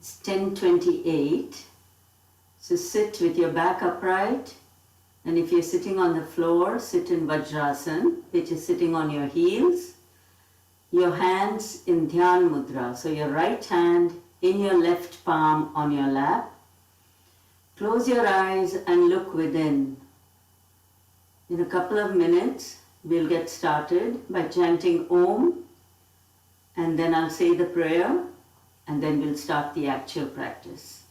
It's 10:28. So sit with your back upright, and if you're sitting on the floor, sit in Vajrasan, which is sitting on your heels. Your hands in Dhyan Mudra, so your right hand in your left palm on your lap. Close your eyes and look within. In a couple of minutes, we'll get started by chanting Om, and then I'll say the prayer, and then we'll start the actual practice.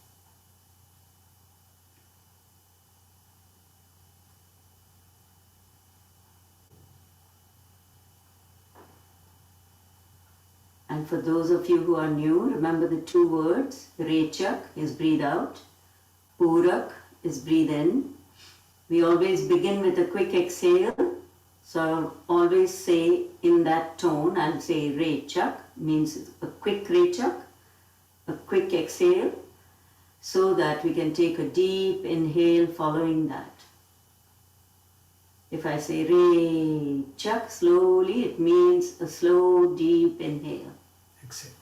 And for those of you who are new, remember the two words. Rechak is breathe out. Purak is breathe in. We always begin with a quick exhale. So I'll always say in that tone, I'll say Rechak, means a quick Rechak, a quick exhale, so that we can take a deep inhale following that. If I say Rechak slowly, it means a slow, deep inhale. Exhale.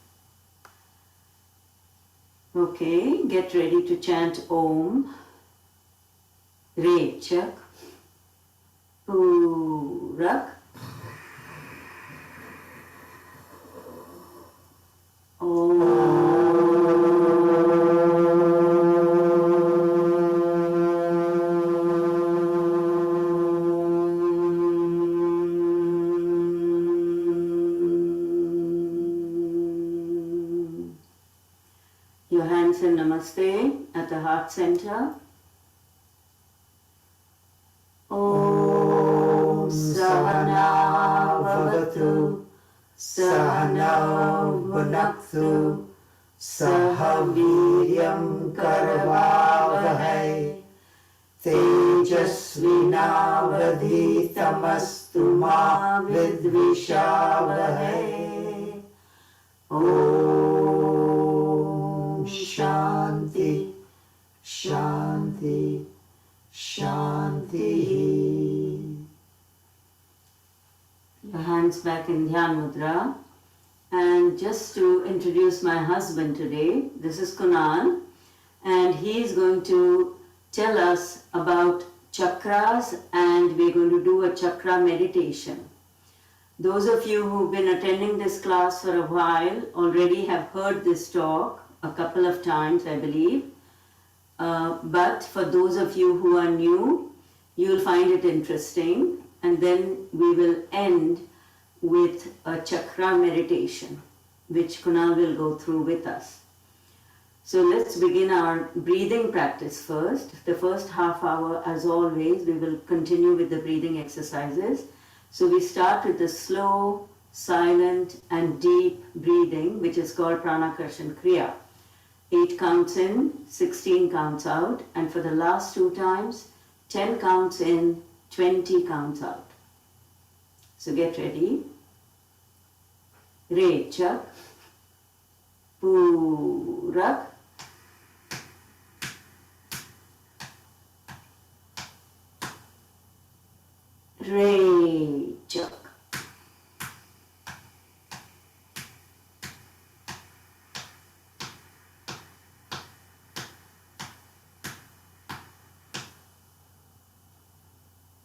Okay, get ready to chant Om. Rechak. Purak. Om. Your hands in Namaste at the heart center. Om Sahana Bhavatu Sahana Bhunaktu Sahaviryam Karavavahai Tejasvinavadhitamastu ma vidvishavahai. Om Shanti, Shanti, Shanti. Your hands back in Dhyan Mudra. And just to introduce my husband today, this is Kunal, and he is going to tell us about chakras, and we're going to do a chakra meditation. Those of you who've been attending this class for a while already have heard this talk a couple of times, I believe. But for those of you who are new, you'll find it interesting, and then we will end with a chakra meditation, which Kunal will go through with us. So let's begin our breathing practice first. The first half hour, as always, we will continue with the breathing exercises. So we start with the slow, silent and deep breathing, which is called Pranakarshan Kriya. 8 counts in, 16 counts out, and for the last 2 times, 10 counts in, 20 counts out. So get ready. Rechak, Purak, Rechak,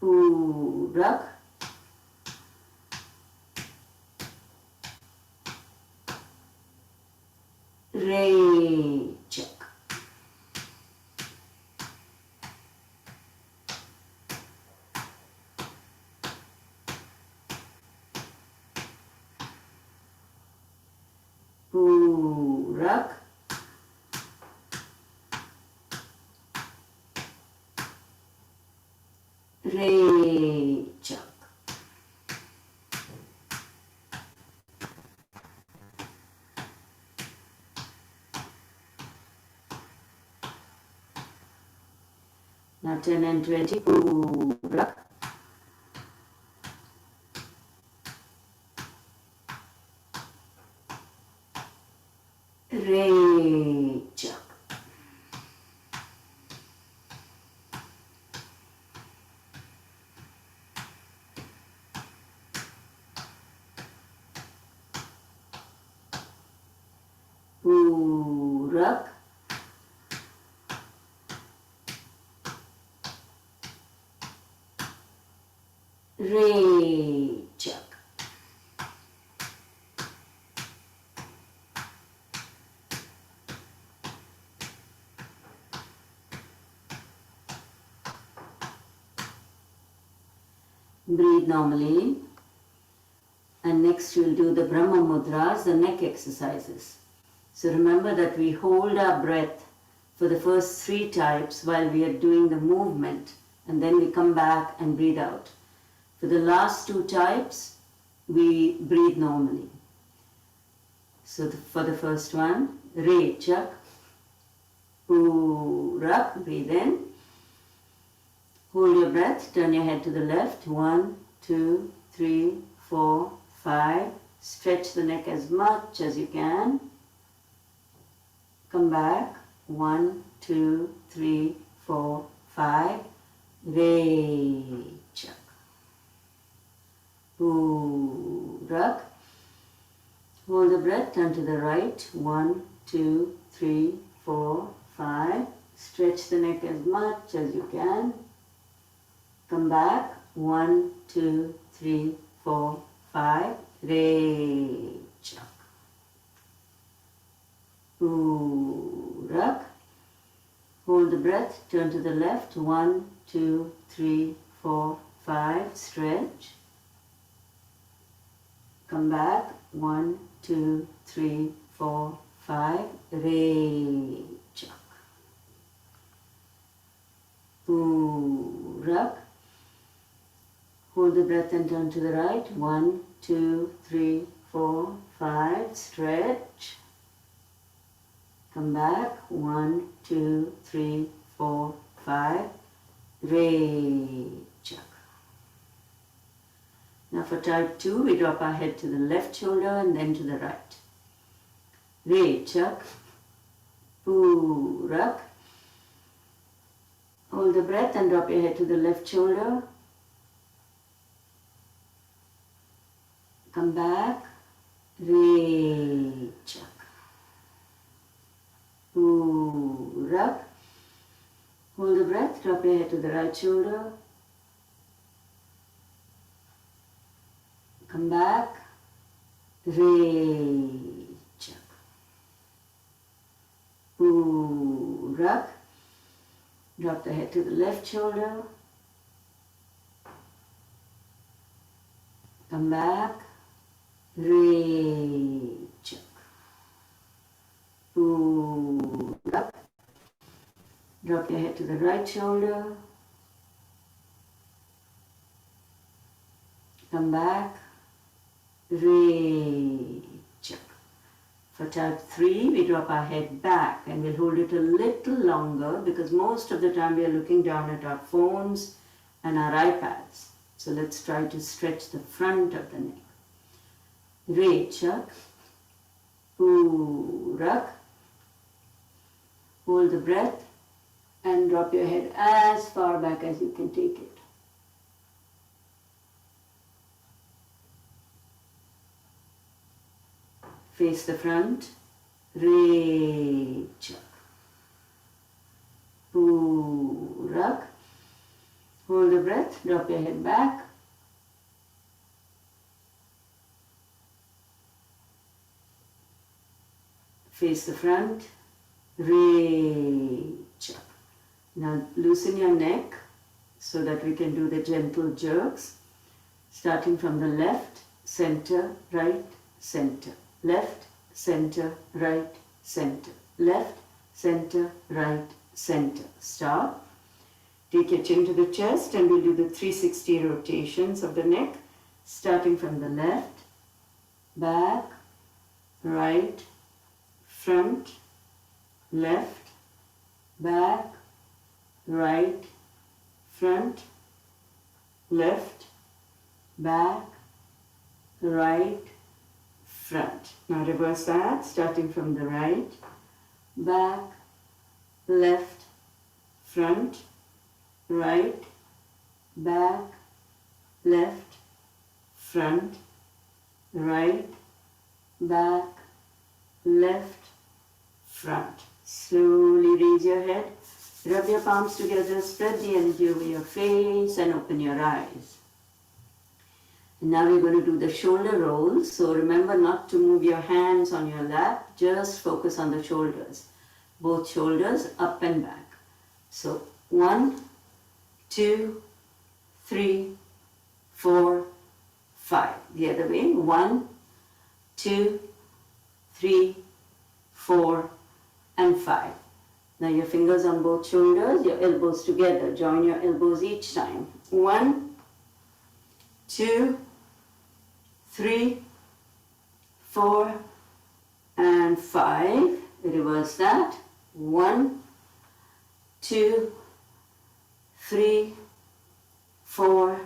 Purak, Rechak, Purak, Rechak. Now 10 and 20, Purak, Rechak, Purak, Re, Chak. Breathe normally. And next we'll do the Brahma Mudras, the neck exercises. So remember that we hold our breath for the first 3 types while we are doing the movement, and then we come back and breathe out. For the last 2 types, we breathe normally. So for the first one, Re, Chak, Rak, breathe in. Hold your breath, turn your head to the left. 1, 2, 3, 4, 5. Stretch the neck as much as you can. Come back. 1, 2, 3, 4, 5. Re, Chak. Rak. Hold the breath, turn to the right. 1, 2, 3, 4, 5. Stretch the neck as much as you can. Come back. 1, 2, 3, 4, 5. Re, Chak. Rak. Hold the breath, turn to the left. 1, 2, 3, 4, 5. Stretch. Come back. 1, 2, 3, 4, 5. Re, Chak. Rak. Hold the breath and turn to the right. 1, 2, 3, 4, 5. Stretch. Come back. 1, 2, 3, 4, 5. Re, Chak. Now for type 2, we drop our head to the left shoulder and then to the right. Re, Chak. Rak. Hold the breath and drop your head to the left shoulder. Come back. Re, Chak. Rak. Hold the breath, drop your head to the right shoulder. Come back. Re, Chak. Rak. Drop the head to the left shoulder. Come back. Re, Chak. Rak. Drop your head to the right shoulder. Come back. Re, Chak. For type 3, we drop our head back and we'll hold it a little longer because most of the time we are looking down at our phones and our iPads. So let's try to stretch the front of the neck. Re, Chak. Rak. Hold the breath and drop your head as far back as you can take it. Face the front. Re, Chak. Rak. Hold the breath, drop your head back. Face the front. Re, Chak. Now loosen your neck so that we can do the gentle jerks. Starting from the left, center, right, center. Left, center, right, center. Left, center, right, center. Stop. Take your chin to the chest and we'll do the 360 rotations of the neck. Starting from the left, back, right, front, left, back, right, front, left, back, right, front. Now reverse that, starting from the right, back, left, front, right, back, left, front, right, back, left, front. Slowly raise your head, rub your palms together, spread the energy over your face and open your eyes. Now we're going to do the shoulder rolls. So remember not to move your hands on your lap, just focus on the shoulders. Both shoulders up and back. So 1, 2, 3, 4, 5. The other way. 1, 2, 3, 4, and 5. Now your fingers on both shoulders, your elbows together. Join your elbows each time. 1, 2, 3, 4, and 5. Reverse that. 1, 2, 3, 4,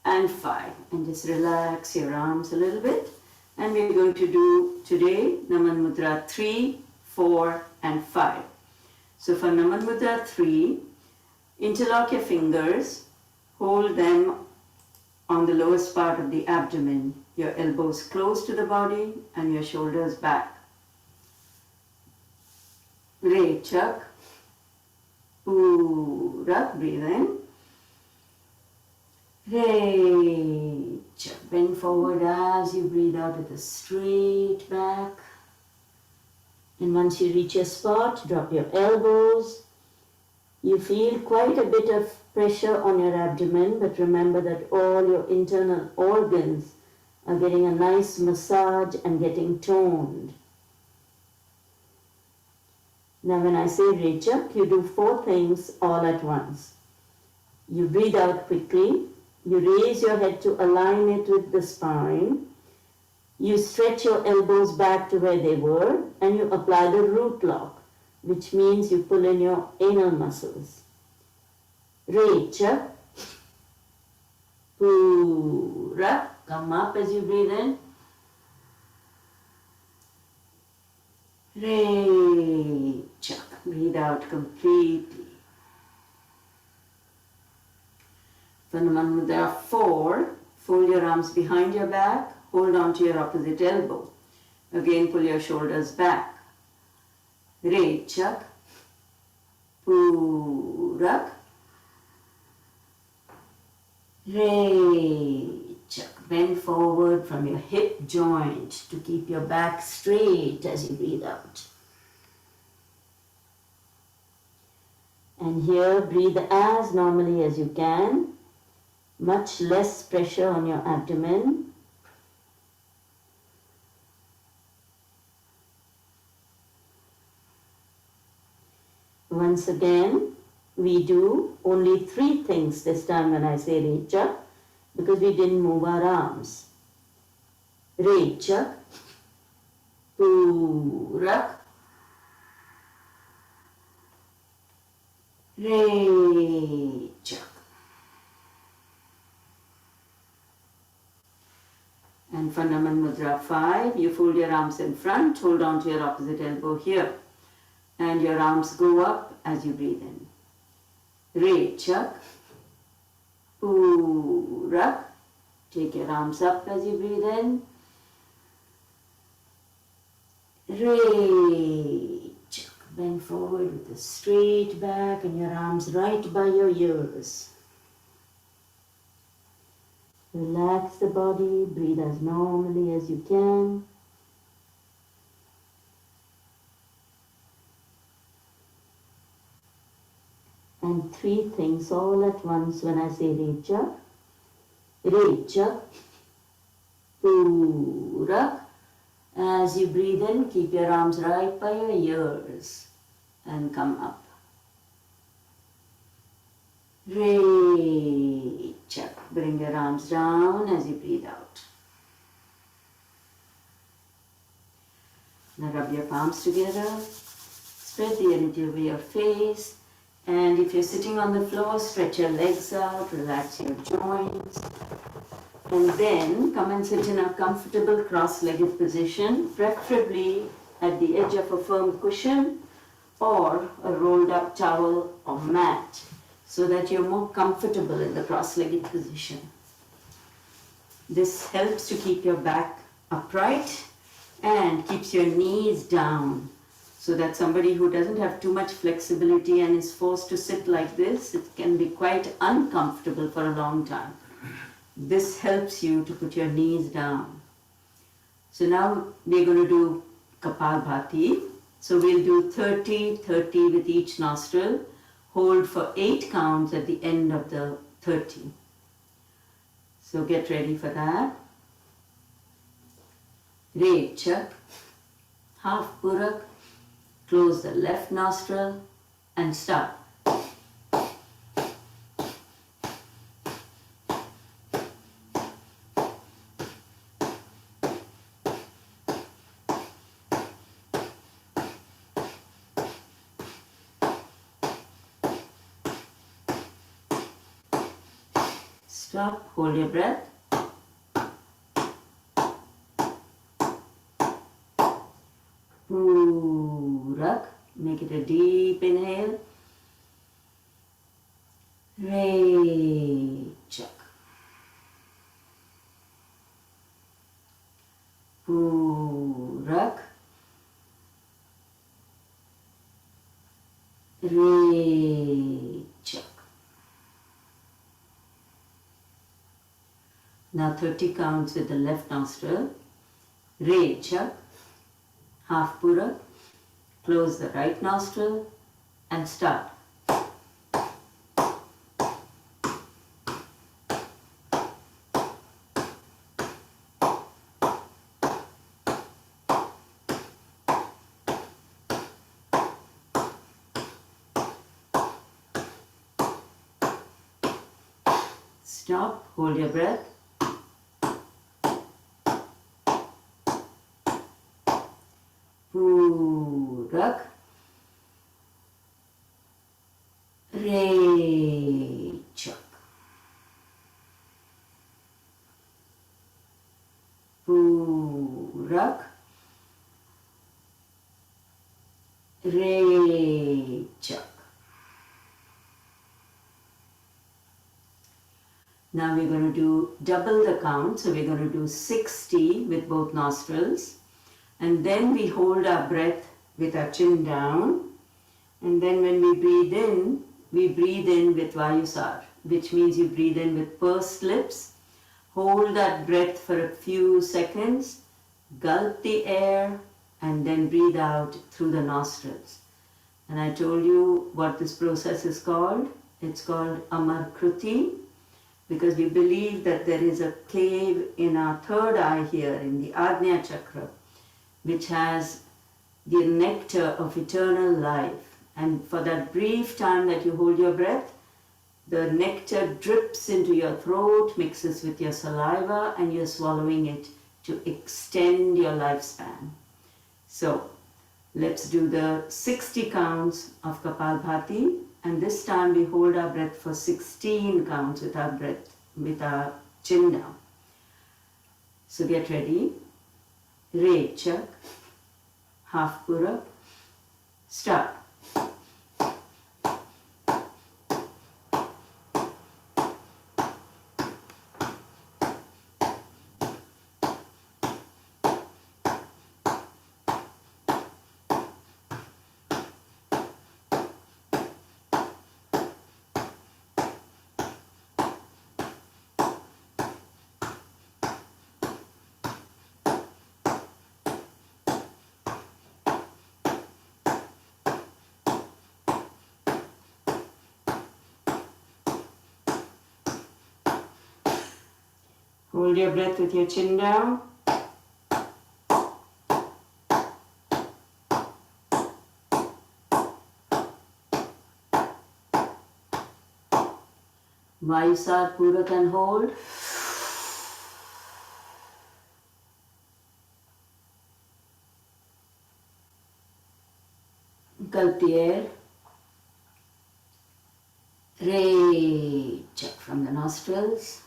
and 5. And just relax your arms a little bit. And we're going to do today Naman Mudra 3, 4, and 5. So for Naman Mudra 3, interlock your fingers, hold them on the lowest part of the abdomen, your elbows close to the body and your shoulders back. Rechak, Purak, breathe in. Rechak, bend forward as you breathe out with a straight back. And once you reach your spot, drop your elbows. You feel quite a bit of pressure on your abdomen, but remember that all your internal organs are getting a nice massage and getting toned. Now when I say Rechak, you do 4 things all at once. You breathe out quickly, you raise your head to align it with the spine, you stretch your elbows back to where they were, and you apply the root lock, which means you pull in your anal muscles. Rechak, Purak, come up as you breathe in. Rechak, breathe out completely. For Naman Mudra 4, fold your arms behind your back, hold on to your opposite elbow. Again, pull your shoulders back. Rechak, Purak, Rechak. Bend forward from your hip joint to keep your back straight as you breathe out. And here, breathe as normally as you can. Much less pressure on your abdomen. Once again, we do only 3 things this time when I say Rechak, because we didn't move our arms. Rechak, Purak, Rechak. And for Naman Mudra 5, you fold your arms in front, hold on to your opposite elbow here. And your arms go up as you breathe in. Rechak, Purak. Take your arms up as you breathe in. Rechak. Bend forward with a straight back and your arms right by your ears. Relax the body, breathe as normally as you can. And 3 things all at once when I say Rechak. Rechak, Purak. As you breathe in, keep your arms right by your ears and come up. Rechak. Bring your arms down as you breathe out. Now rub your palms together. Spread the energy over your face. And if you're sitting on the floor, stretch your legs out, relax your joints. And then come and sit in a comfortable cross-legged position, preferably at the edge of a firm cushion or a rolled up towel or mat, so that you're more comfortable in the cross-legged position. This helps to keep your back upright and keeps your knees down, so that somebody who doesn't have too much flexibility and is forced to sit like this, it can be quite uncomfortable for a long time. this helps you to put your knees down. So now we're going to do Kapalbhati. So we'll do 30, 30 with each nostril. Hold for 8 counts at the end of the 30. So get ready for that. Re, chak, half purak, close the left nostril and start. Stop, hold your breath. Purak, make it a deep inhale. Re, chak. Purak. Re, chak. Now 30 counts with the left nostril. Re, chak, half purak, close the right nostril and start. Stop, hold your breath. Purak. Re, chak. Purak. Re, chak. Now we're going to do double the count. So we're going to do 60 with both nostrils. And then we hold our breath with our chin down. And then when we breathe in with Vayusar, which means you breathe in with pursed lips. Hold that breath for a few seconds, gulp the air, and then breathe out through the nostrils. And I told you what this process is called. It's called Amar Kruti, because we believe that there is a cave in our third eye here, in the Ajna Chakra, which has the nectar of eternal life. And for that brief time that you hold your breath, the nectar drips into your throat, mixes with your saliva, and you're swallowing it to extend your lifespan. So let's do the 60 counts of Kapalbhati, and this time we hold our breath for 16 counts with our chin down. So get ready. Re, chak, half purak, start. Hold your breath with your chin down. Vayusar, purak and hold. Gulp the air. Re, chak from the nostrils.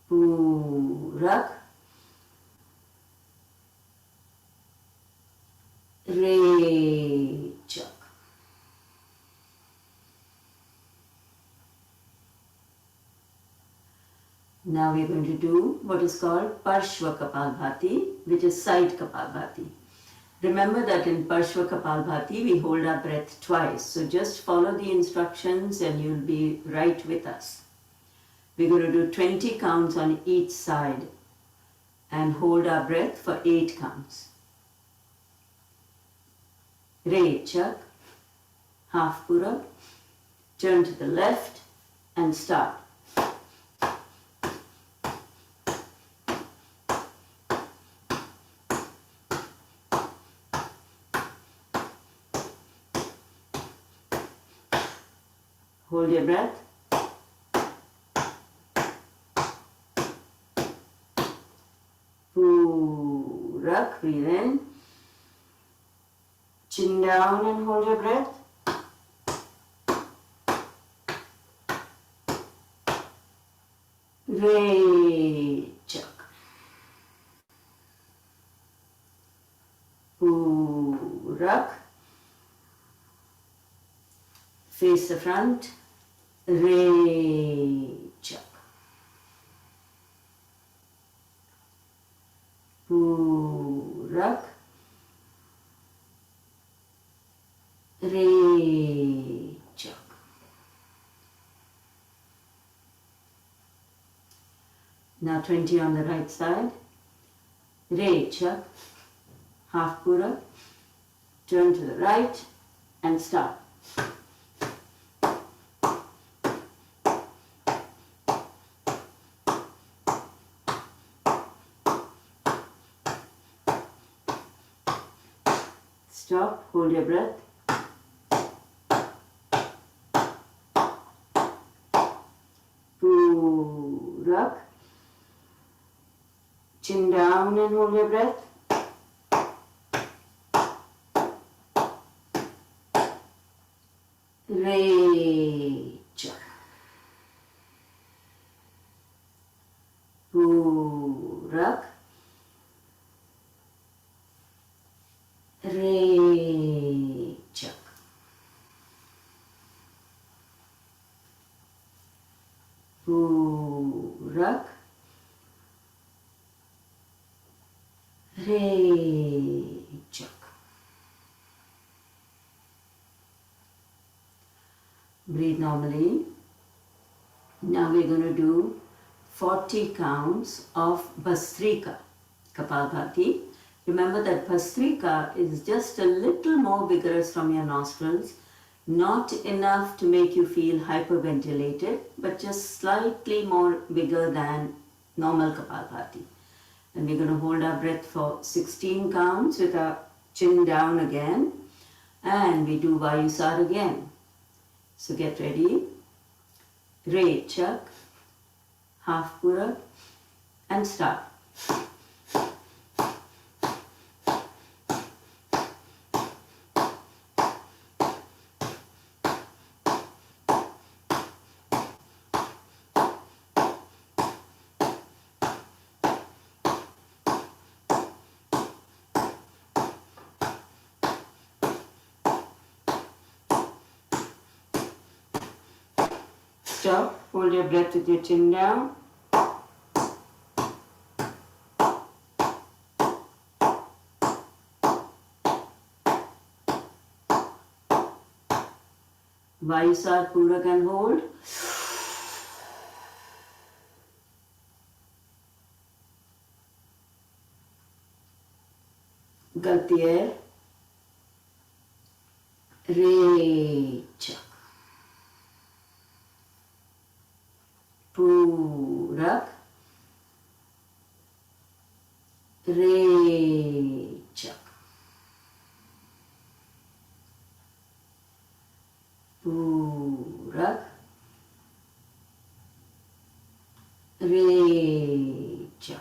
Purak. Re, chak. Now we're going to do what is called Parshwa Kapalbhati, which is side Kapalbhati. Remember that in Parshwa Kapalbhati we hold our breath twice. So just follow the instructions and you'll be right with us. We're going to do 20 counts on each side and hold our breath for 8 counts. Re Chak, half pura, turn to the left and start. Hold your breath. Purak, breathe in. Chin down and hold your breath. Re Chak. Purak. Face the front. Re Chak. Purak. Re Chak. Now 20 on the right side. Re Chak. Half pura. Turn to the right and start. Stop, hold your breath. Purak. Chin down and hold your breath. Re Chak. Purak. Re Chak. Purak. Re Chak. Breathe normally. Now we're going to do 40 counts of Bastrika Kapalbhati. Remember that Bastrika is just a little more vigorous from your nostrils, not enough to make you feel hyperventilated, but just slightly more vigor than normal Kapalbhati. And we're going to hold our breath for 16 counts with our chin down again, and we do Vayusar again. So get ready. Re Chak, half pura, and start. Stop, hold your breath with your chin down. Vayusar Purak and hold. Gulp the air. Re Chak. Purak. Re Chak. Purak. Re Chak.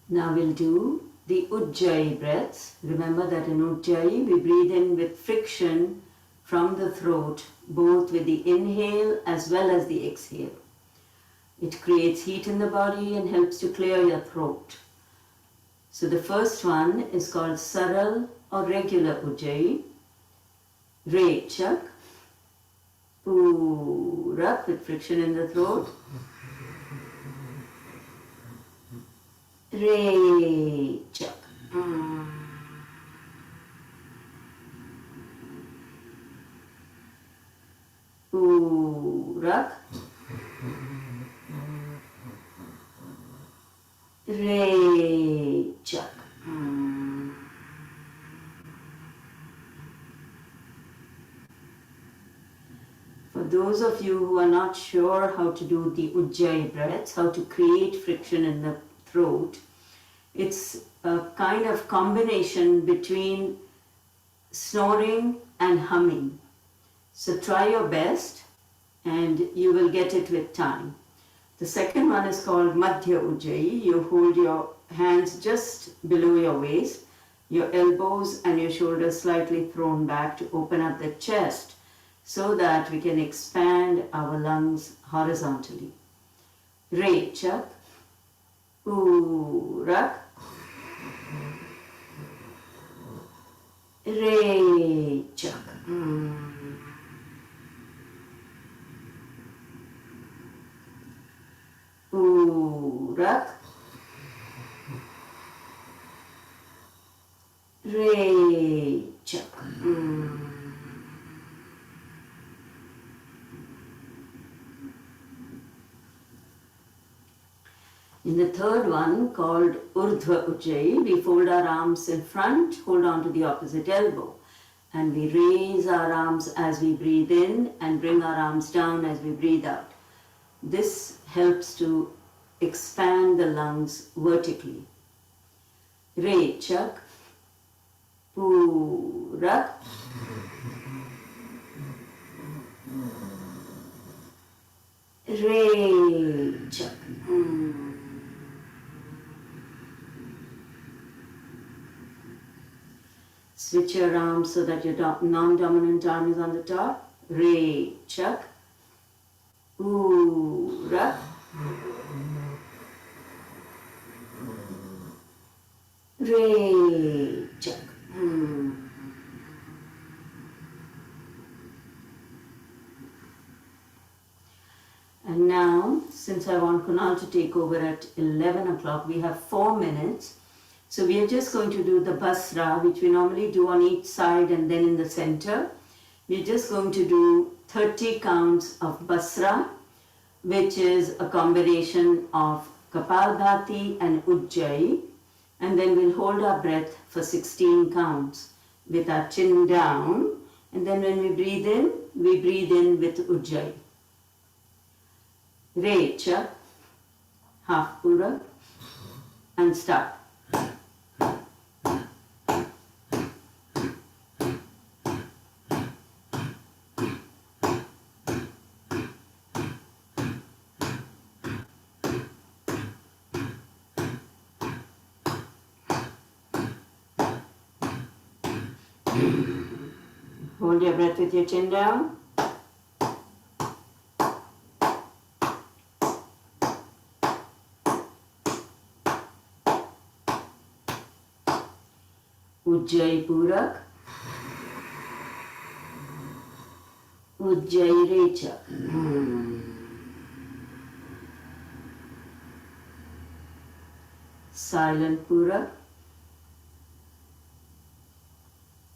Now we'll do the Udjay breaths. Remember that in Udjay we breathe in with friction from the throat, both with the inhale as well as the exhale. It creates heat in the body and helps to clear your throat. So the first one is called Saral or regular Udjay. Re Chak. Purak with friction in the throat. Re Chak. Urak. Re Chak. For those of you who are not sure how to do the Udjay Breaths, how to create friction in the throat, it's a kind of combination between snoring and humming. So try your best and you will get it with time. The second one is called Madhya Ujjayi. You hold your hands just below your waist, your elbows and your shoulders slightly thrown back to open up the chest so that we can expand our lungs horizontally. Re Chak. Urak. Re Chak. Urak. Re Chak. In the third one, called Urdhva Ujjayi, we fold our arms in front, hold on to the opposite elbow, and we raise our arms as we breathe in and bring our arms down as we breathe out. This helps to expand the lungs vertically. Re Chak. Urak. Re Chak. Switch your arms so that your non-dominant arm is on the top. Re Chak. Urak. Re Chak. And now, since I want Kunal to take over at 11 o'clock, we have 4 minutes. So we are just going to do the Basra, which we normally do on each side and then in the center. We're just going to do 30 counts of Basra, which is a combination of Kapalbhati and Udjay. And then we'll hold our breath for 16 counts with our chin down. And then when we breathe in with Udjay. Re Chak, half Pura, and start. Hold your breath with your chin down. Udjay Purak. Udjay Rechak. Silent Purak.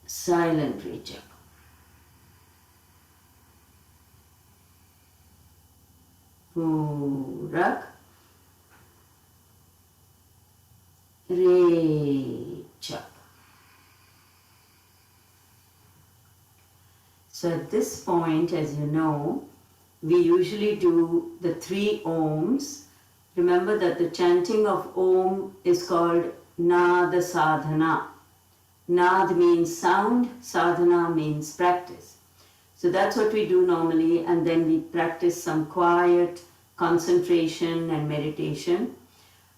Silent Rechak. Purak. Rechak. So at this point, as you know, we usually do the 3 Oms. Remember that the chanting of Om is called Nada Sadhana. Nad means sound, Sadhana means practice. So that's what we do normally, and then we practice some quiet concentration and meditation.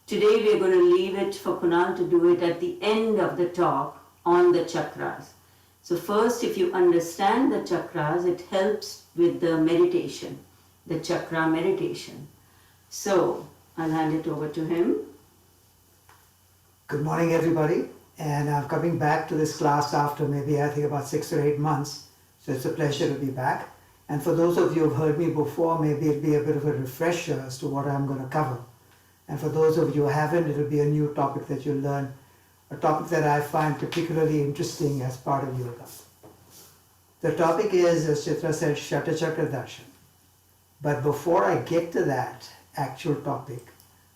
Today we are going to leave it for Kunal to do it at the end of the talk on the chakras. So first, if you understand the chakras, it helps with the meditation, the chakra meditation. So I'll hand it over to him. Good morning, everybody. And I'm coming back to this class after maybe, I think, about 6 or 8 months. So it's a pleasure to be back. And for those of you who've heard me before, maybe it'll be a bit of a refresher as to what I'm going to cover. And for those of you who haven't, it'll be a new topic that you'll learn, a topic that I find particularly interesting as part of yoga. The topic is, as Chitra said, Shatter Chakra Darshan. But before I get to that actual topic,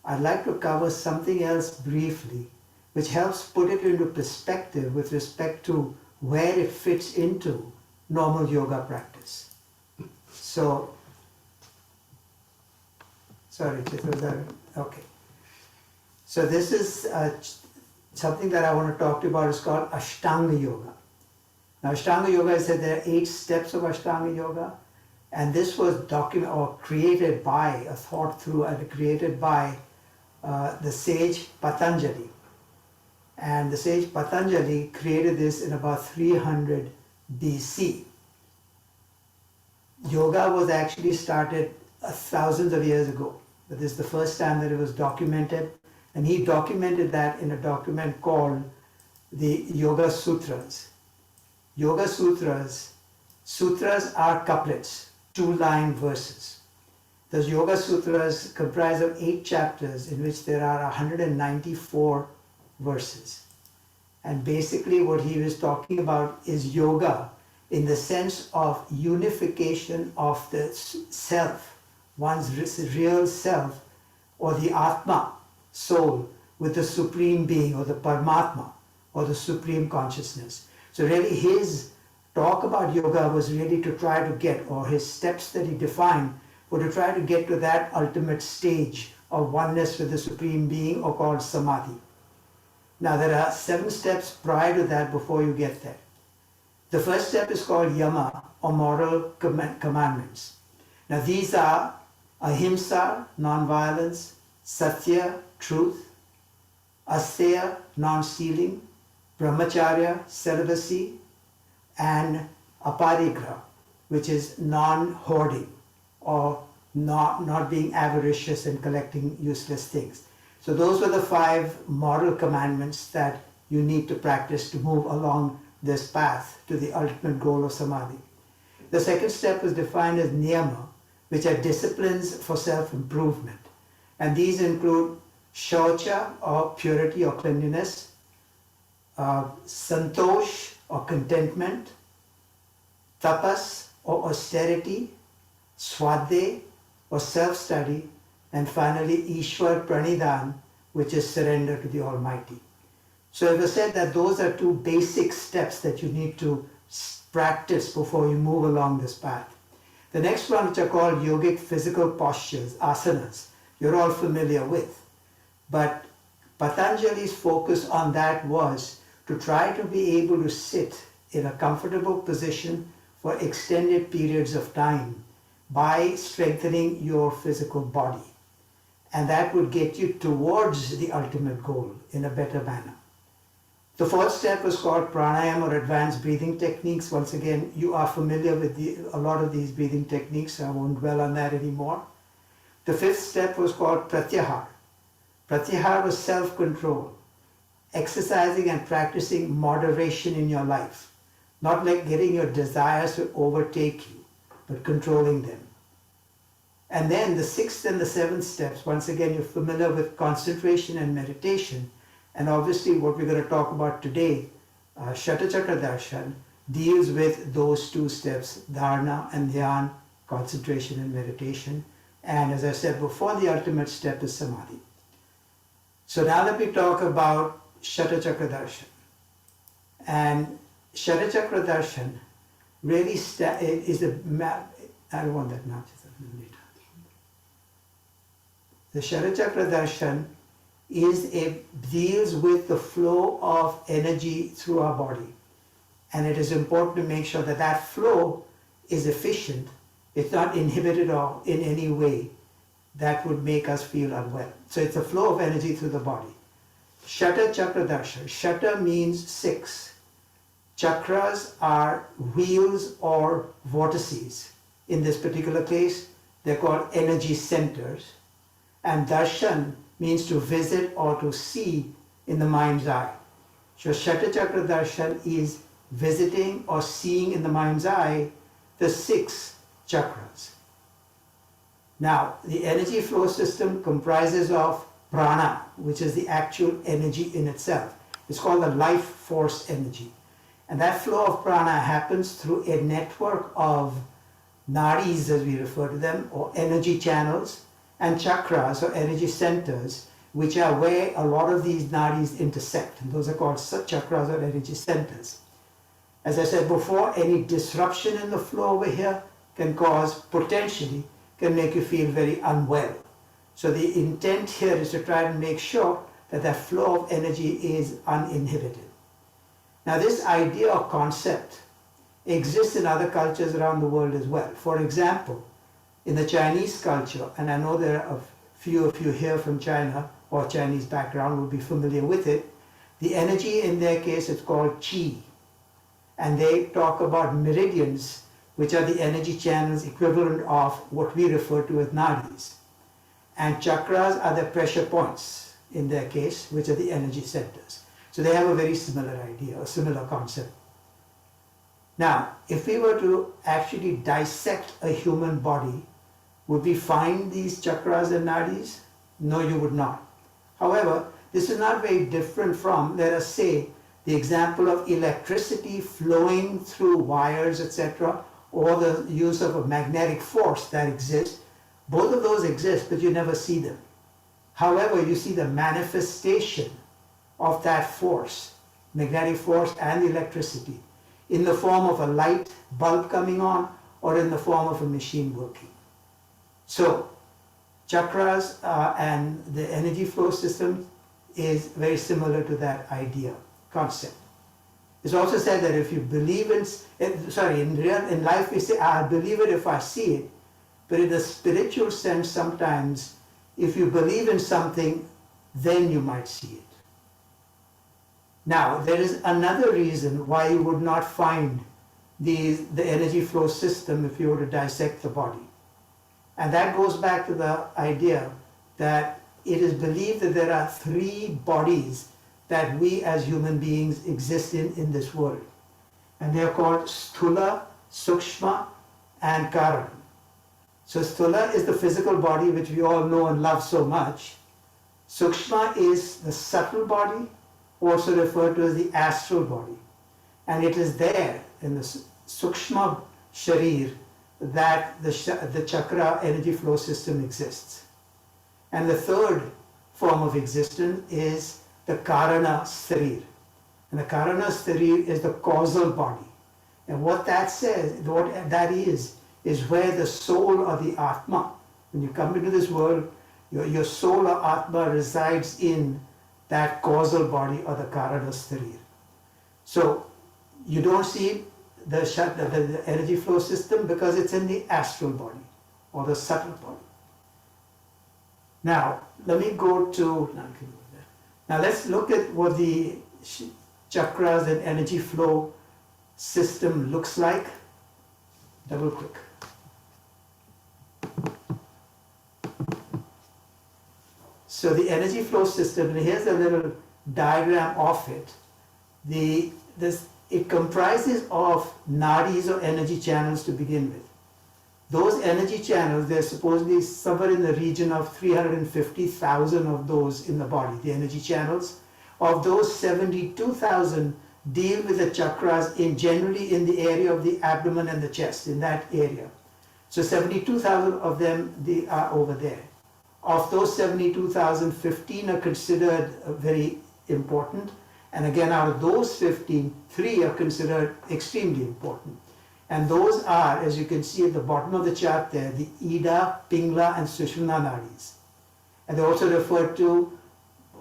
I'd like to cover something else briefly, which helps put it into perspective with respect to where it fits into normal yoga practice. So, sorry, Chitra, okay. So this is something that I want to talk to you about. Is called Ashtanga Yoga. Now, Ashtanga Yoga, I said there are 8 steps of Ashtanga Yoga, and this was created by, thought through and created by the sage Patanjali. And the sage Patanjali created this in about 300 BC. Yoga was actually started thousands of years ago, but this is the first time that it was documented, and he documented that in a document called the Yoga Sutras. Yoga Sutras are couplets, 2-line verses. Those Yoga Sutras comprise of 8 chapters in which there are 194 verses. And basically what he was talking about is yoga in the sense of unification of the self, one's real self, or the Atma, soul, with the Supreme Being, or the Paramatma, or the Supreme Consciousness. So really his talk about yoga was really to try to get, or his steps that he defined, were to try to get to that ultimate stage of oneness with the Supreme Being, or called Samadhi. Now there are 7 steps prior to that before you get there. The first step is called Yama, or moral commandments. Now these are Ahimsa, non-violence; Satya, truth; Asteya, non-stealing; Brahmacharya, celibacy; and Aparigraha, which is non-hoarding, or not being avaricious and collecting useless things. So those were the 5 moral commandments that you need to practice to move along this path to the ultimate goal of Samadhi. The second step was defined as Niyama, which are disciplines for self-improvement. And these include Shaucha, or purity or cleanliness; Santosh, or contentment; Tapas, or austerity; Swadhyay, or self-study; and finally Ishwar Pranidhan, which is surrender to the Almighty. So it was said that those are 2 basic steps that you need to practice before you move along this path. The next one, which are called yogic physical postures, asanas, you're all familiar with. But Patanjali's focus on that was to try to be able to sit in a comfortable position for extended periods of time by strengthening your physical body. And that would get you towards the ultimate goal in a better manner. The 4th step was called Pranayama, or advanced breathing techniques. Once again, you are familiar with a lot of these breathing techniques, so I won't dwell on that anymore. The 5th step was called Pratyahar. Pratyahar was self-control, exercising and practicing moderation in your life. Not like getting your desires to overtake you, but controlling them. And then the 6th and the 7th steps, once again, you're familiar with concentration and meditation. And obviously what we're going to talk about today, Shatter Chakra Darshan, deals with those 2 steps, dharana and dhyan, concentration and meditation. And as I said before, the ultimate step is samadhi. So now let me talk about Shatter Chakra Darshan. And Shatter Chakra Darshan really is a map. I don't want that now, just a little later. The Shatter Chakra Darshan deals with the flow of energy through our body. And it is important to make sure that that flow is efficient. It's not inhibited or in any way that would make us feel unwell. So it's a flow of energy through the body. Shatter Chakra Darshan. Shatter means 6. Chakras are wheels or vortices. In this particular case, they're called energy centers. And Darshan means to visit or to see in the mind's eye. So Shatter Chakra Darshan is visiting or seeing in the mind's eye the 6 chakras. Now, the energy flow system comprises of prana, which is the actual energy in itself. It's called the life force energy. And that flow of prana happens through a network of nadis, as we refer to them, or energy channels, and chakras, or energy centers, which are where a lot of these nadis intersect. And those are called chakras, or energy centers. As I said before, any disruption in the flow over here can make you feel very unwell. So the intent here is to try and make sure that that flow of energy is uninhibited. Now this idea or concept exists in other cultures around the world as well. For example, in the Chinese culture, and I know there are a few of you here from China or Chinese background will be familiar with it, the energy in their case is called qi. And they talk about meridians, which are the energy channels equivalent of what we refer to as nadis. And chakras are the pressure points in their case, which are the energy centers. So they have a very similar idea, a similar concept. Now, if we were to actually dissect a human body, would we find these chakras and nadis? No, you would not. However, this is not very different from, let us say, the example of electricity flowing through wires, etc., or the use of a magnetic force that exists. Both of those exist, but you never see them. However, you see the manifestation of that force, magnetic force and electricity, in the form of a light bulb coming on or in the form of a machine working. So, chakras and the energy flow system is very similar to that idea, concept. It's also said that if you believe in life we say, I believe it if I see it, but in the spiritual sense sometimes, if you believe in something, then you might see it. Now, there is another reason why you would not find the energy flow system if you were to dissect the body. And that goes back to the idea that it is believed that there are three bodies that we as human beings exist in this world. And they are called Sthula, Sukshma, and Karana. So Sthula is the physical body which we all know and love so much. Sukshma is the subtle body, also referred to as the astral body. And it is there in the Sukshma Sharir that the chakra energy flow system exists. And the third form of existence is the Karana Sharir. And the Karana Sharir is the causal body. And what that says, what that is where the soul or the Atma, when you come into this world, your soul or Atma resides in that causal body or the Karana Sharir. So you don't see the energy flow system because it's in the astral body or the subtle body. Now, let me go to, now let's look at what the chakras and energy flow system looks like. Double click. So the energy flow system, and here's a little diagram of it. It comprises of nadis or energy channels to begin with. Those energy channels, there's supposedly somewhere in the region of 350,000 of those in the body, the energy channels. Of those, 72,000 deal with the chakras generally in the area of the abdomen and the chest, in that area. So 72,000 of them, they are over there. Of those 72,000, 15 are considered very important. And again, out of those 15, 3 are considered extremely important. And those are, as you can see at the bottom of the chart there, the Ida, Pingla, and Sushumna nadis. And they're also referred to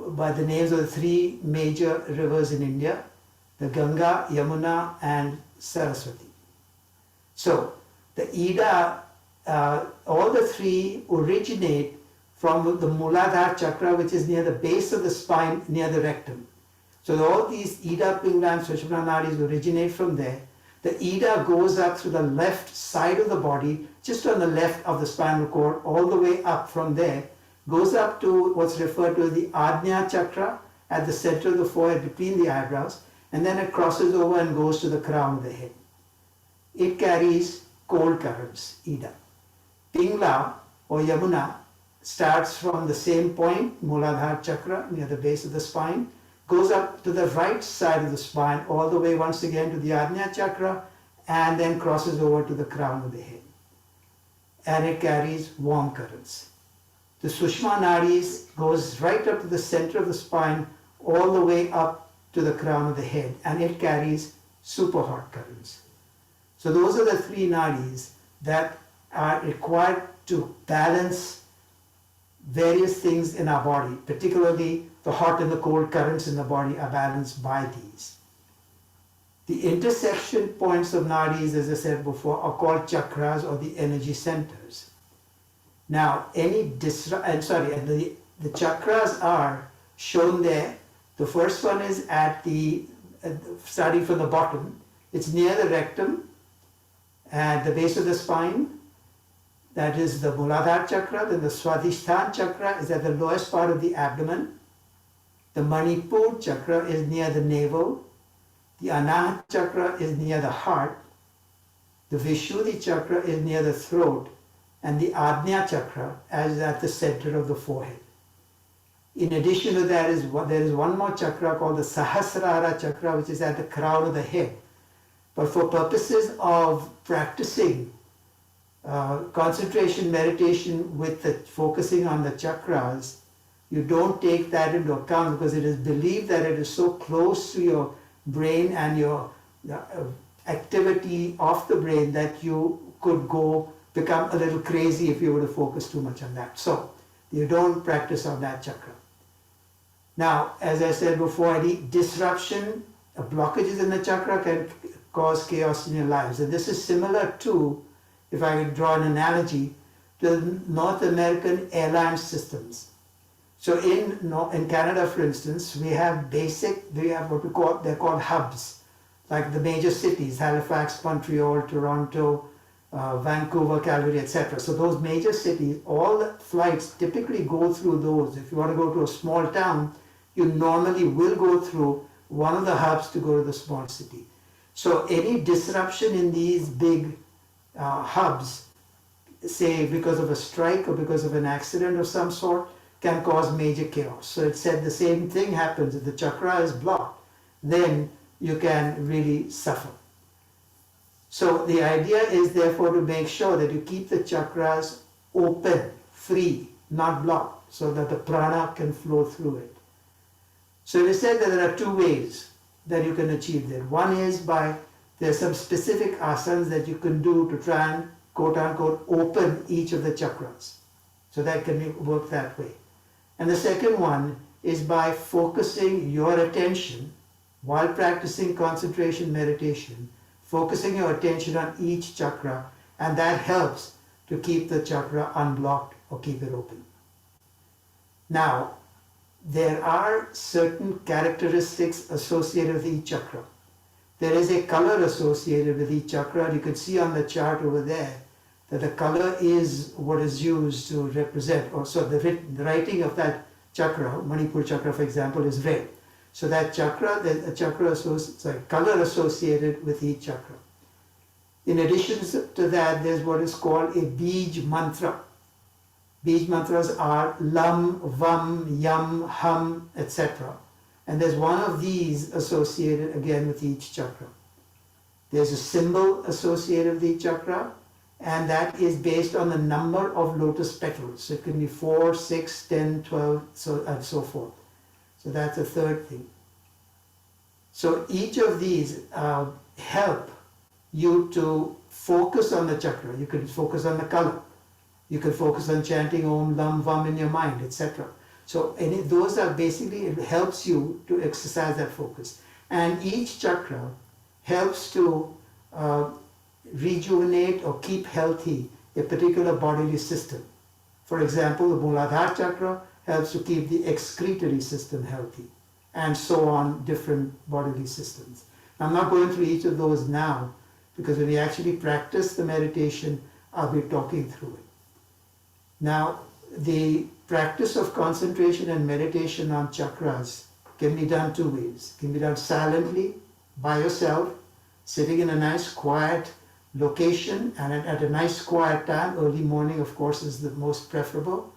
by the names of the 3 major rivers in India, the Ganga, Yamuna, and Saraswati. So, the Ida, all the 3 originate from the Muladhara Chakra, which is near the base of the spine, near the rectum. So all these Ida, Pingla, and Sushumna nadis originate from there. The Ida goes up through the left side of the body, just on the left of the spinal cord, all the way up from there, goes up to what's referred to as the Ajna Chakra at the center of the forehead between the eyebrows, and then it crosses over and goes to the crown of the head. It carries cold currents, Ida. Pingla or Yamuna starts from the same point, Muladhara Chakra, near the base of the spine, goes up to the right side of the spine, all the way once again to the Ajna Chakra, and then crosses over to the crown of the head. And it carries warm currents. The Sushma Nadis goes right up to the center of the spine, all the way up to the crown of the head, and it carries super hot currents. So those are the three nadis that are required to balance various things in our body, particularly the hot and the cold currents in the body are balanced by these. The intersection points of nadis, as I said before, are called chakras or the energy centers. Now, the chakras are shown there. The first one is starting from the bottom. It's near the rectum, at the base of the spine. That is the Muladhara Chakra. Then the Swadhishthan Chakra is at the lowest part of the abdomen. The Manipur Chakra is near the navel. The Anahata Chakra is near the heart. The Vishuddhi Chakra is near the throat. And the Ajna Chakra is at the center of the forehead. In addition to that, there is one more chakra called the Sahasrara Chakra, which is at the crown of the head. But for purposes of practicing concentration meditation with the focusing on the chakras, you don't take that into account because it is believed that it is so close to your brain and your activity of the brain that you could become a little crazy if you were to focus too much on that. So you don't practice on that chakra. Now, as I said before, any disruption, blockages in the chakra can cause chaos in your lives. And this is similar to, if I could draw an analogy, to North American airline systems. So in Canada, for instance, we have what they're called hubs, like the major cities, Halifax, Montreal, Toronto, Vancouver, Calgary, etc. So those major cities, all the flights typically go through those. If you want to go to a small town, you normally will go through one of the hubs to go to the small city. So any disruption in these big hubs, say because of a strike or because of an accident of some sort, can cause major chaos. So it said the same thing happens. If the chakra is blocked, then you can really suffer. So the idea is therefore to make sure that you keep the chakras open, free, not blocked, so that the prana can flow through it. So it is said that there are two ways that you can achieve that. One is there's some specific asanas that you can do to try and quote unquote open each of the chakras. So that can work that way. And the second one is by focusing your attention while practicing concentration meditation, focusing your attention on each chakra, and that helps to keep the chakra unblocked or keep it open. Now, there are certain characteristics associated with each chakra. There is a color associated with each chakra. You can see on the chart over there that the color is what is used to represent, or so the writing of that chakra, Manipur chakra for example, is red. So that chakra, color associated with each chakra. In addition to that, there's what is called a Beej Mantra. Beej Mantras are Lam, Vam, Yam, Hum, etc. And there's one of these associated again with each chakra. There's a symbol associated with each chakra, and that is based on the number of lotus petals. So it can be 4, 6, 10, 12, and so forth. So that's the third thing. So each of these help you to focus on the chakra. You can focus on the color. You can focus on chanting Om, Lam, Vam in your mind, etc. So those are basically, it helps you to exercise that focus. And each chakra helps to rejuvenate or keep healthy a particular bodily system. For example, the Muladhara Chakra helps to keep the excretory system healthy, and so on, different bodily systems. I'm not going through each of those now, because when we actually practice the meditation, I'll be talking through it. Now, the practice of concentration and meditation on chakras can be done two ways. It can be done silently, by yourself, sitting in a nice quiet location and at a nice quiet time. Early morning, of course, is the most preferable.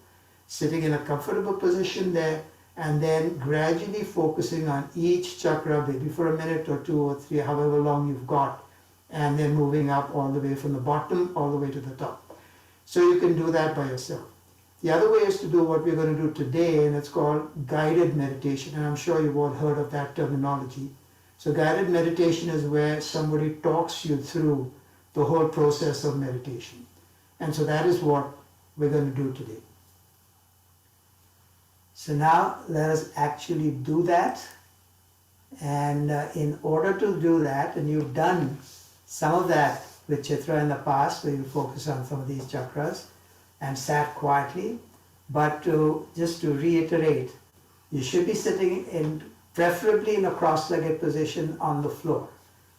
sitting in a comfortable position there, and then gradually focusing on each chakra, maybe for a minute or 2 or 3, however long you've got, and then moving up all the way from the bottom all the way to the top. So you can do that by yourself. The other way is to do what we're going to do today, and it's called guided meditation, and I'm sure you've all heard of that terminology. So guided meditation is where somebody talks you through the whole process of meditation. And so that is what we're going to do today. So now let us actually do that. And in order to do that, and you've done some of that with Chitra in the past, where you focus on some of these chakras and sat quietly, but just to reiterate, you should be sitting in, preferably in a cross-legged position on the floor.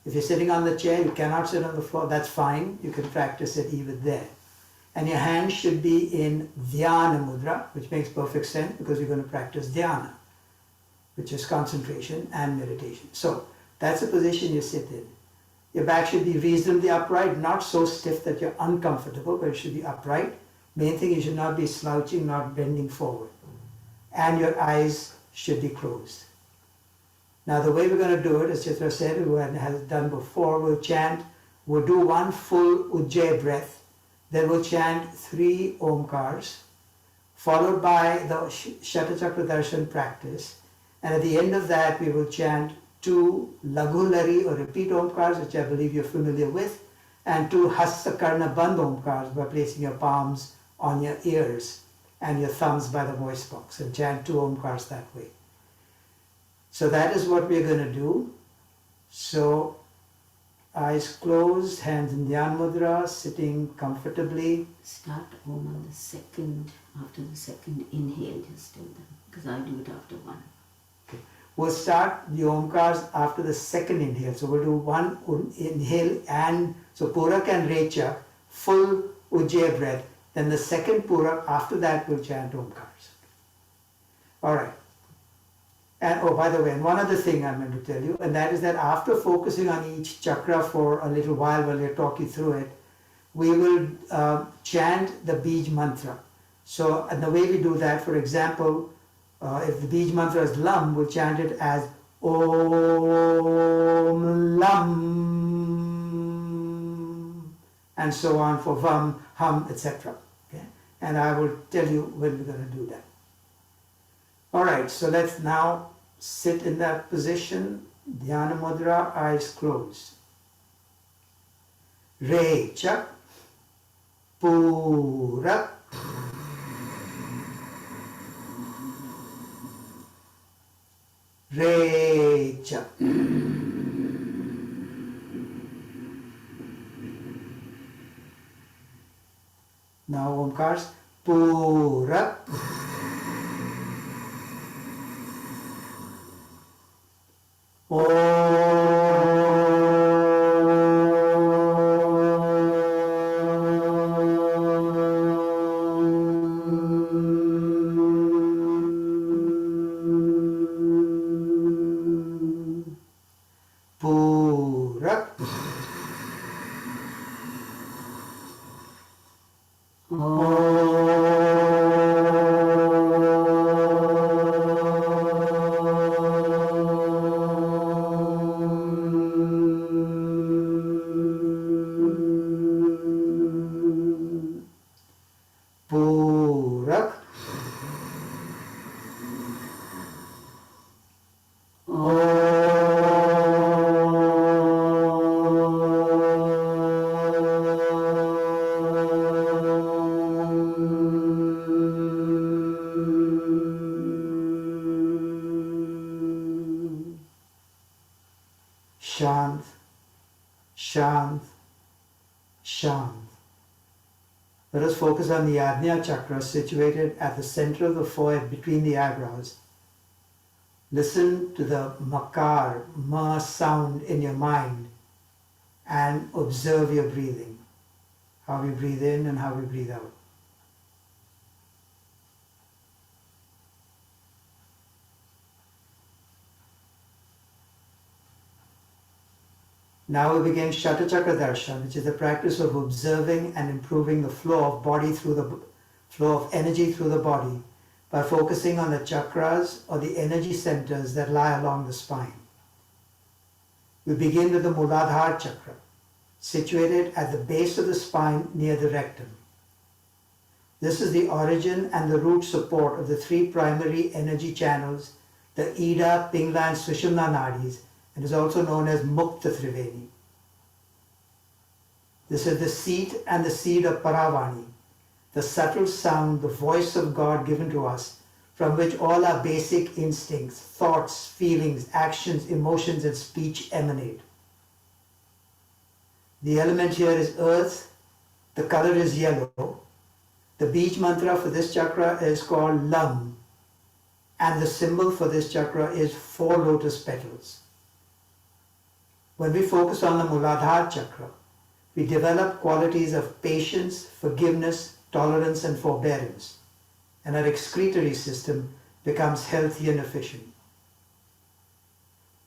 If you're sitting on the chair, you cannot sit on the floor, that's fine. You can practice it even there. And your hands should be in Dhyana Mudra, which makes perfect sense because you're going to practice Dhyana, which is concentration and meditation. So that's the position you sit in. Your back should be reasonably upright, not so stiff that you're uncomfortable, but it should be upright. Main thing, you should not be slouching, not bending forward. And your eyes should be closed. Now the way we're going to do it, as Chitra said, who has done before, we'll do one full Udjay breath, then we'll chant 3 Omkars, followed by the Shatter Chakra Darshan practice, and at the end of that we will chant 2 Laghulari or repeat Omkars, which I believe you're familiar with, and 2 Hasta Karna Bandh Omkars by placing your palms on your ears and your thumbs by the voice box, and chant 2 Omkars that way. So that is what we're going to do. So eyes closed, hands in Dhyan Mudra, sitting comfortably. Start Om on the second, after the second inhale, just tell them, because I do it after one. Okay. We'll start the Omkars after the second inhale. So we'll do one inhale, and so Purak and Rechak, full Udjay breath. Then the second Purak, after that we'll chant Omkars. Alright. And oh, by the way, and one other thing I'm going to tell you, and that is that after focusing on each chakra for a little while we'll talk you through it, we will chant the Beej Mantra. So, and the way we do that, for example, if the Beej Mantra is Lam, we'll chant it as Om Lam, and so on for Vam, Hum, etc. Okay? And I will tell you when we're going to do that. Alright, so let's now sit in that position, Dhyana Mudra, eyes closed. Rechak, Purak, Rechak. Now Omkars, Purak, Purak, Purak, Shant, Shant, Shant. Let us focus on the Ajna Chakra situated at the center of the forehead between the eyebrows. Listen to the makar, ma sound in your mind and observe your breathing. How we breathe in and how we breathe out. Now we begin Shatter Chakra Darshan, which is the practice of observing and improving the flow of body through the flow of energy through the body by focusing on the chakras or the energy centers that lie along the spine. We begin with the Muladhara Chakra, situated at the base of the spine near the rectum. This is the origin and the root support of the three primary energy channels, the Ida, Pingla and Sushumna nadis, and is also known as Mukta Triveni. This is the seat and the seed of Paravani, the subtle sound, the voice of God given to us, from which all our basic instincts, thoughts, feelings, actions, emotions and speech emanate. The element here is earth, the color is yellow. The Beej Mantra for this chakra is called Lam, and the symbol for this chakra is 4 lotus petals. When we focus on the Muladhara Chakra, we develop qualities of patience, forgiveness, tolerance and forbearance, and our excretory system becomes healthy and efficient.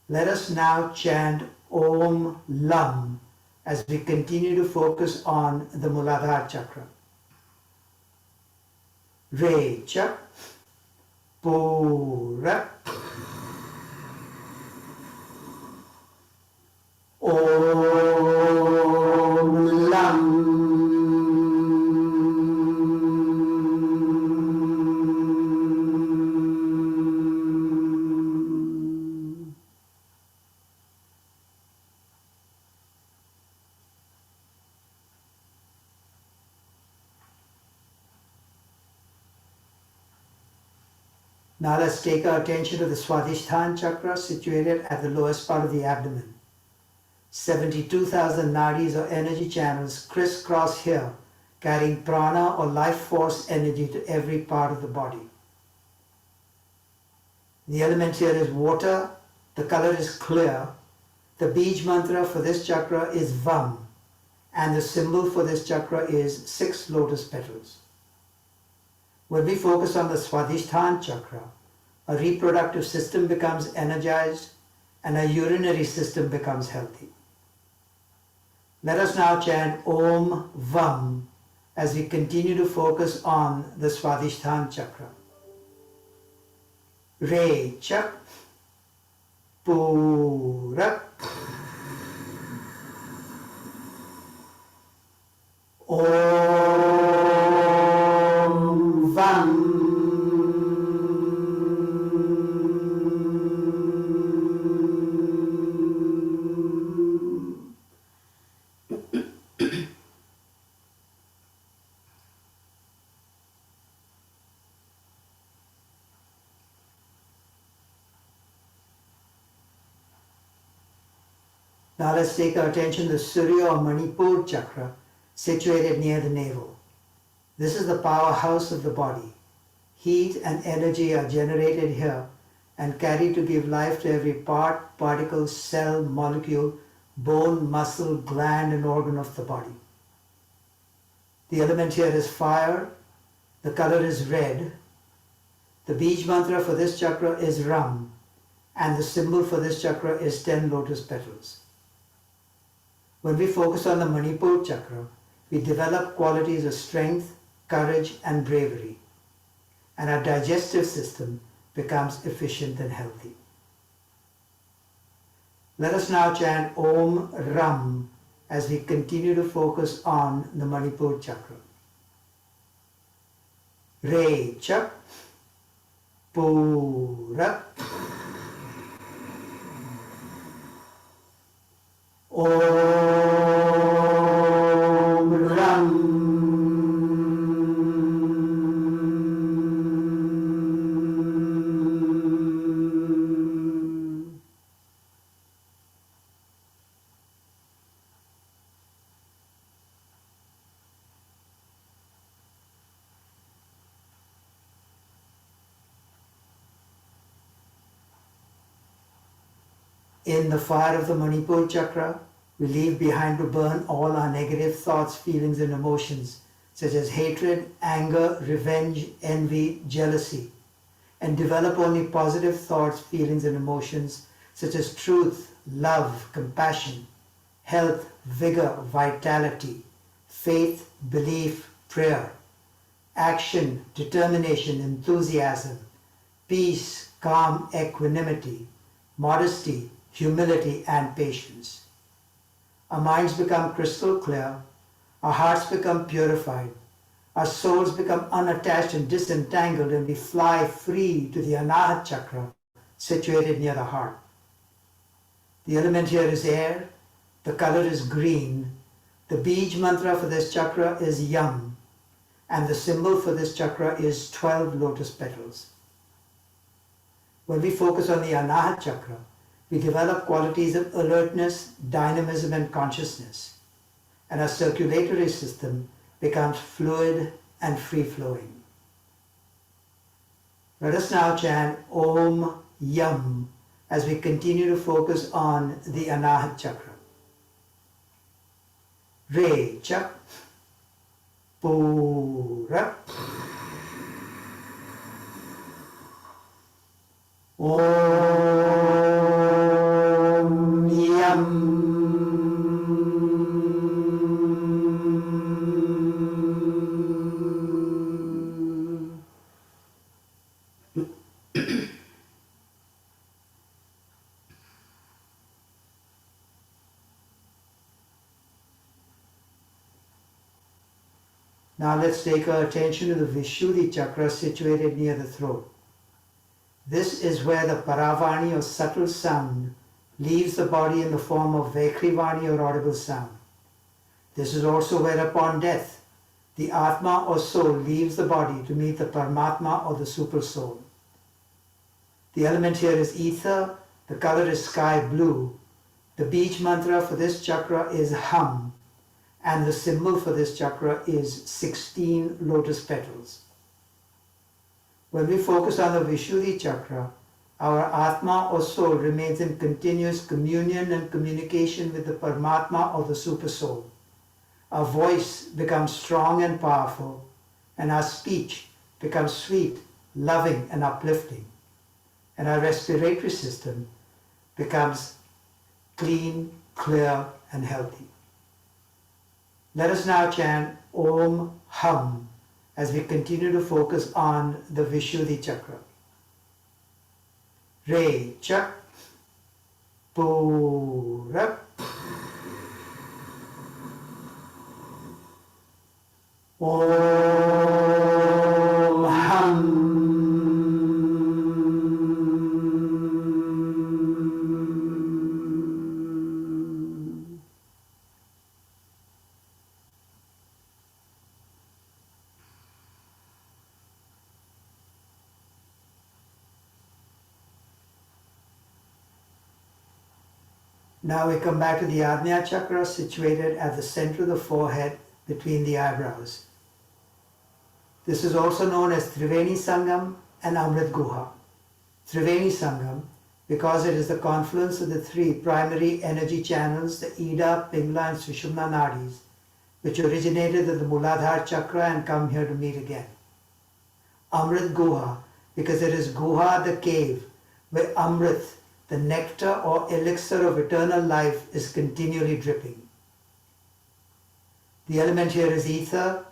Let us now chant Om Lam as we continue to focus on the Muladhara Chakra. Re Chak Pura Om Lam. Now let's take our attention to the Swadhishthan Chakra, situated at the lowest part of the abdomen. 72,000 nadis or energy channels crisscross here, carrying prana or life force energy to every part of the body. The element here is water, the color is clear. The Beej Mantra for this chakra is Vam, and the symbol for this chakra is 6 lotus petals. When we focus on the Swadhishthan Chakra, our reproductive system becomes energized and our urinary system becomes healthy. Let us now chant Om Vam as we continue to focus on the Swadhishthan Chakra. Re Chak Pura Om Vam. Now let's take our attention to the Surya or Manipur Chakra, situated near the navel. This is the powerhouse of the body. Heat and energy are generated here and carried to give life to every part, particle, cell, molecule, bone, muscle, gland and organ of the body. The element here is fire. The color is red. The Beej Mantra for this chakra is Ram, and the symbol for this chakra is 10 lotus petals. When we focus on the Manipur Chakra, we develop qualities of strength, courage and bravery, and our digestive system becomes efficient and healthy. Let us now chant Om Ram as we continue to focus on the Manipur Chakra. Re Chak Pura Om Ram. In the fire of the Manipur Chakra, we leave behind to burn all our negative thoughts, feelings and emotions, such as hatred, anger, revenge, envy, jealousy, and develop only positive thoughts, feelings and emotions, such as truth, love, compassion, health, vigor, vitality, faith, belief, prayer, action, determination, enthusiasm, peace, calm, equanimity, modesty, humility, and patience. Our minds become crystal clear, our hearts become purified, our souls become unattached and disentangled, and we fly free to the Anahata Chakra situated near the heart. The element here is air, the color is green, the Beej Mantra for this chakra is Yam, and the symbol for this chakra is 12 lotus petals. When we focus on the Anahata Chakra, we develop qualities of alertness, dynamism, and consciousness, and our circulatory system becomes fluid and free-flowing. Let us now chant Om Yam as we continue to focus on the Anahata Chakra. Re Chak Pura Om Yam Now let's take our attention to the Vishuddhi Chakra situated near the throat. This is where the Paravani or subtle sound leaves the body in the form of Vaikrivani or audible sound. This is also where upon death, the Atma or soul leaves the body to meet the Paramatma or the Super Soul. The element here is ether, the color is sky blue. The Beej Mantra for this chakra is Hum, and the symbol for this chakra is 16 lotus petals. When we focus on the Vishuddhi Chakra, our Atma or soul remains in continuous communion and communication with the Paramatma or the Super Soul. Our voice becomes strong and powerful, and our speech becomes sweet, loving, and uplifting. And our respiratory system becomes clean, clear, and healthy. Let us now chant Om Hum as we continue to focus on the Vishuddhi Chakra. Re Chak Pura Om Hum Now we come back to the Ajna Chakra situated at the center of the forehead between the eyebrows. This is also known as Triveni Sangam and Amrit Guha. Triveni Sangam because it is the confluence of the three primary energy channels, the Ida, Pingla and Sushumna Nadis, which originated at the Muladhara Chakra and come here to meet again. Amrit Guha because it is Guha, the cave, where Amrit, the nectar or elixir of eternal life, is continually dripping. The element here is ether,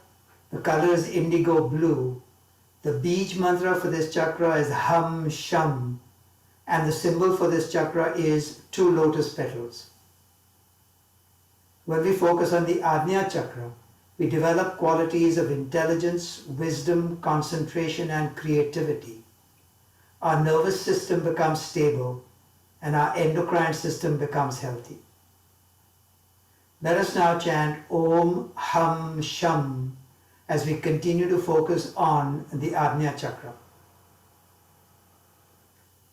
the color is indigo blue. The Beej Mantra for this chakra is Hum Sham, and the symbol for this chakra is 2 lotus petals. When we focus on the Ajna Chakra, we develop qualities of intelligence, wisdom, concentration, and creativity. Our nervous system becomes stable, and our endocrine system becomes healthy. Let us now chant Om Hum Sham as we continue to focus on the Ajna Chakra.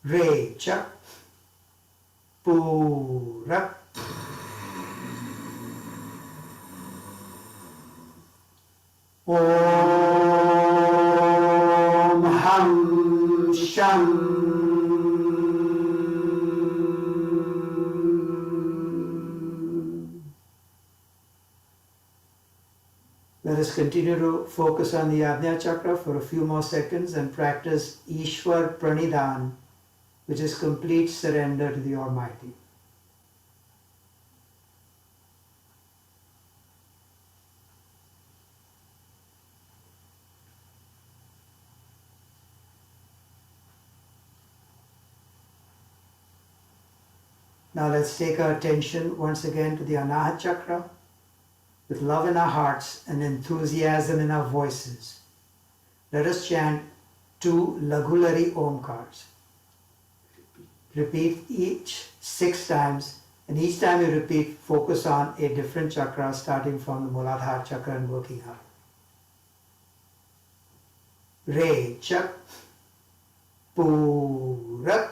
Re Chak Pura Om Hum Sham. Let us continue to focus on the Ajna Chakra for a few more seconds and practice Ishwar Pranidhan, which is complete surrender to the Almighty. Now let's take our attention once again to the Anahat Chakra. With love in our hearts and enthusiasm in our voices, let us chant 2 Laghulari Omkars. Repeat each 6 times, and each time you repeat, focus on a different chakra starting from the Muladhara Chakra and working up. Re Chak Purak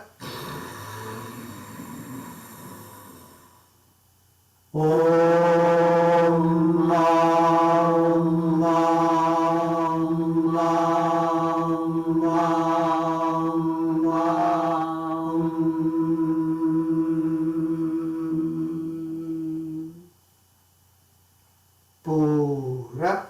Om Nam Nam Nam Nam Purak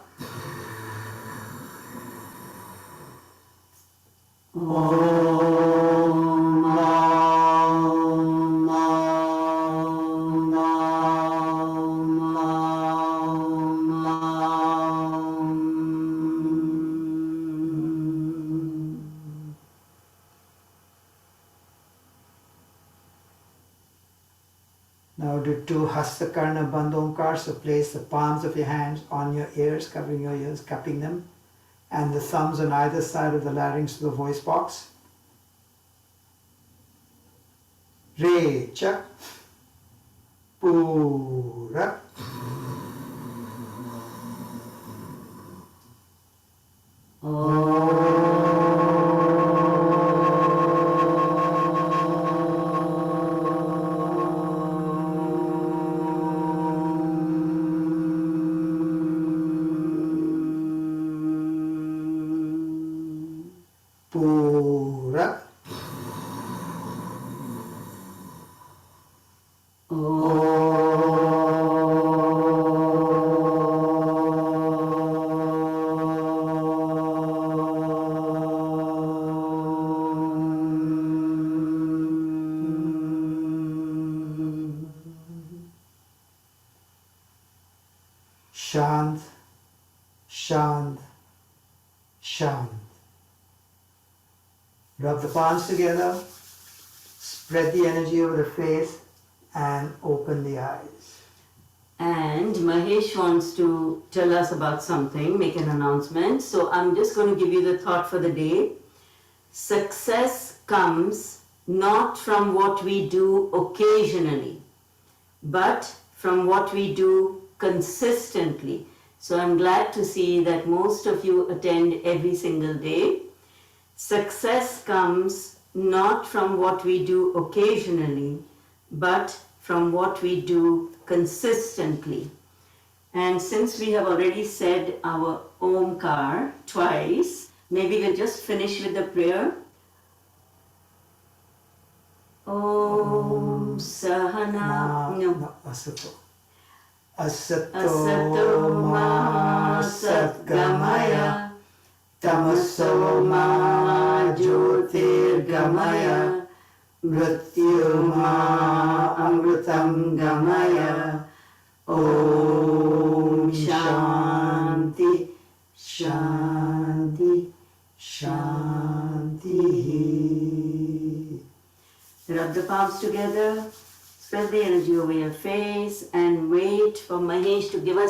Now do 2 Hastakarna Bandh Omkar, so place the palms of your hands on your ears, covering your ears, cupping them, and the thumbs on either side of the larynx to the voice box. Re Chak Purak Purak Shant, Shant, Shant. Rub the palms together, spread the energy over the face, and open the eyes. And Mahesh wants to tell us about something, make an announcement. So I'm just going to give you the thought for the day. Success comes not from what we do occasionally, but from what we do consistently. So I'm glad to see that most of you attend every single day. Success comes not from what we do occasionally, but from what we do consistently. And since we have already said our Omkar twice, maybe we'll just finish with the prayer. Om Sahana Asato. Asato Asato ma satgamaya, tamaso ma jyotirgamaya, mrityuma amritam gamaya. Om Shanti, Shanti, Shanti. Rub the palms together, spread the energy over your face, and wait for Mahesh to give us